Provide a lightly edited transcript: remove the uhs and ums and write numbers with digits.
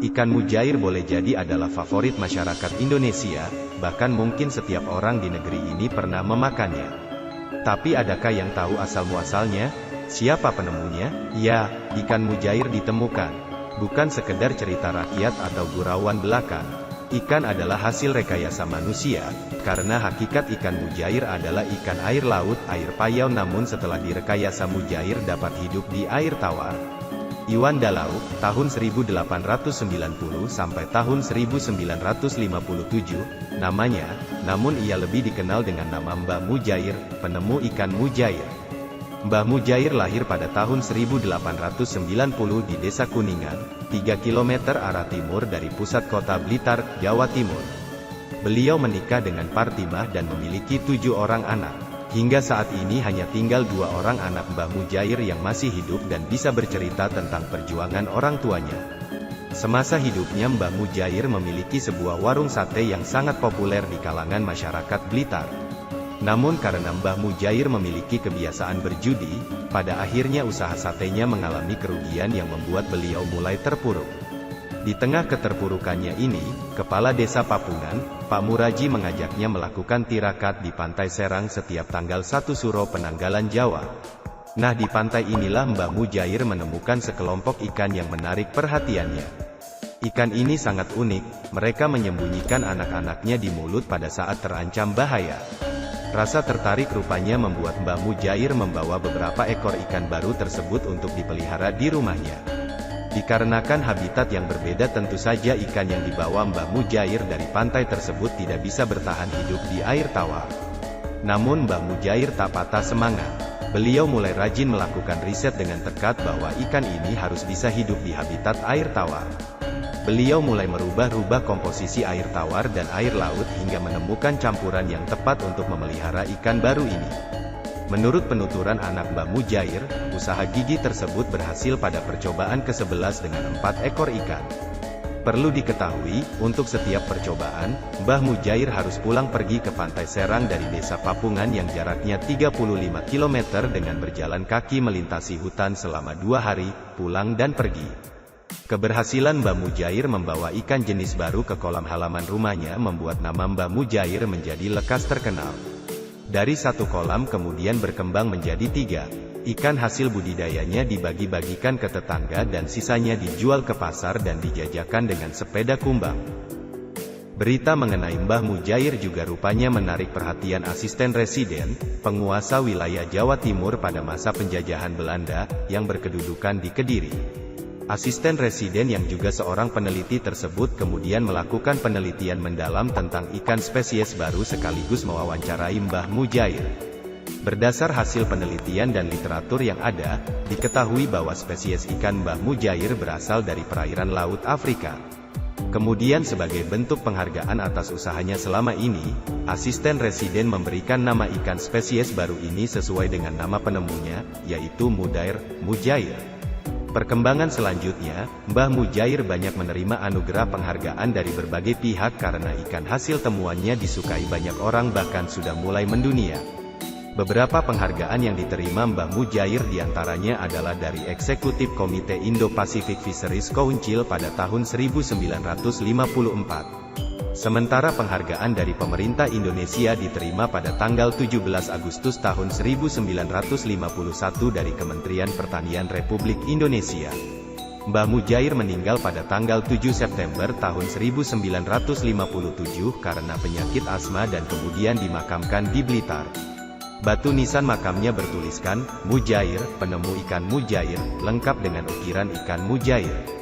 ikan mujair boleh jadi adalah favorit masyarakat Indonesia, bahkan mungkin setiap orang di negeri ini pernah memakannya. Tapi adakah yang tahu asal-muasalnya? Siapa penemunya? Ya, ikan mujair ditemukan. Bukan sekedar cerita rakyat atau gurauan belaka. Ikan adalah hasil rekayasa manusia, karena hakikat ikan mujair adalah ikan air laut, air payau, namun setelah direkayasa mujair dapat hidup di air tawar. Iwan Dalau, tahun 1890 sampai tahun 1957, namanya, namun ia lebih dikenal dengan nama Mbah Mujair, penemu ikan mujair. Mbah Mujair lahir pada tahun 1890 di Desa Kuningan, 3 km arah timur dari pusat kota Blitar, Jawa Timur. Beliau menikah dengan Partimah dan memiliki 7 orang anak. Hingga saat ini hanya tinggal 2 orang anak Mbah Mujair yang masih hidup dan bisa bercerita tentang perjuangan orang tuanya. Semasa hidupnya Mbah Mujair memiliki sebuah warung sate yang sangat populer di kalangan masyarakat Blitar. Namun karena Mbah Mujair memiliki kebiasaan berjudi, pada akhirnya usaha satenya mengalami kerugian yang membuat beliau mulai terpuruk. Di tengah keterpurukannya ini, Kepala Desa Papungan, Pak Muraji mengajaknya melakukan tirakat di Pantai Serang setiap tanggal 1 Suro Penanggalan Jawa. Nah, di pantai inilah Mbah Mujair menemukan sekelompok ikan yang menarik perhatiannya. Ikan ini sangat unik, mereka menyembunyikan anak-anaknya di mulut pada saat terancam bahaya. Rasa tertarik rupanya membuat Mbah Mujair membawa beberapa ekor ikan baru tersebut untuk dipelihara di rumahnya. Dikarenakan habitat yang berbeda, tentu saja ikan yang dibawa Mbah Mujair dari pantai tersebut tidak bisa bertahan hidup di air tawar. Namun Mbah Mujair tak patah semangat. Beliau mulai rajin melakukan riset dengan tekad bahwa ikan ini harus bisa hidup di habitat air tawar. Beliau mulai merubah-rubah komposisi air tawar dan air laut hingga menemukan campuran yang tepat untuk memelihara ikan baru ini. Menurut penuturan anak Mbah Mujair, usaha gigi tersebut berhasil pada percobaan ke-11 dengan 4 ekor ikan. Perlu diketahui, untuk setiap percobaan, Mbah Mujair harus pulang pergi ke Pantai Serang dari Desa Papungan yang jaraknya 35 km dengan berjalan kaki melintasi hutan selama 2 hari, pulang dan pergi. Keberhasilan Mbah Mujair membawa ikan jenis baru ke kolam halaman rumahnya membuat nama Mbah Mujair menjadi lekas terkenal. Dari 1 kolam kemudian berkembang menjadi 3. Ikan hasil budidayanya dibagi-bagikan ke tetangga dan sisanya dijual ke pasar dan dijajakan dengan sepeda kumbang. Berita mengenai Mbah Mujair juga rupanya menarik perhatian asisten residen, penguasa wilayah Jawa Timur pada masa penjajahan Belanda, yang berkedudukan di Kediri. Asisten residen yang juga seorang peneliti tersebut kemudian melakukan penelitian mendalam tentang ikan spesies baru sekaligus mewawancarai Mbah Mujair. Berdasar hasil penelitian dan literatur yang ada, diketahui bahwa spesies ikan Mbah Mujair berasal dari perairan Laut Afrika. Kemudian sebagai bentuk penghargaan atas usahanya selama ini, asisten residen memberikan nama ikan spesies baru ini sesuai dengan nama penemunya, yaitu Mujair. Perkembangan selanjutnya, Mbah Mujair banyak menerima anugerah penghargaan dari berbagai pihak karena ikan hasil temuannya disukai banyak orang bahkan sudah mulai mendunia. Beberapa penghargaan yang diterima Mbah Mujair diantaranya adalah dari Eksekutif Komite Indo-Pacific Fisheries Council pada tahun 1954. Sementara penghargaan dari pemerintah Indonesia diterima pada tanggal 17 Agustus tahun 1951 dari Kementerian Pertanian Republik Indonesia. Mbah Mujair meninggal pada tanggal 7 September tahun 1957 karena penyakit asma dan kemudian dimakamkan di Blitar. Batu nisan makamnya bertuliskan, Mujair, penemu ikan mujair, lengkap dengan ukiran ikan mujair.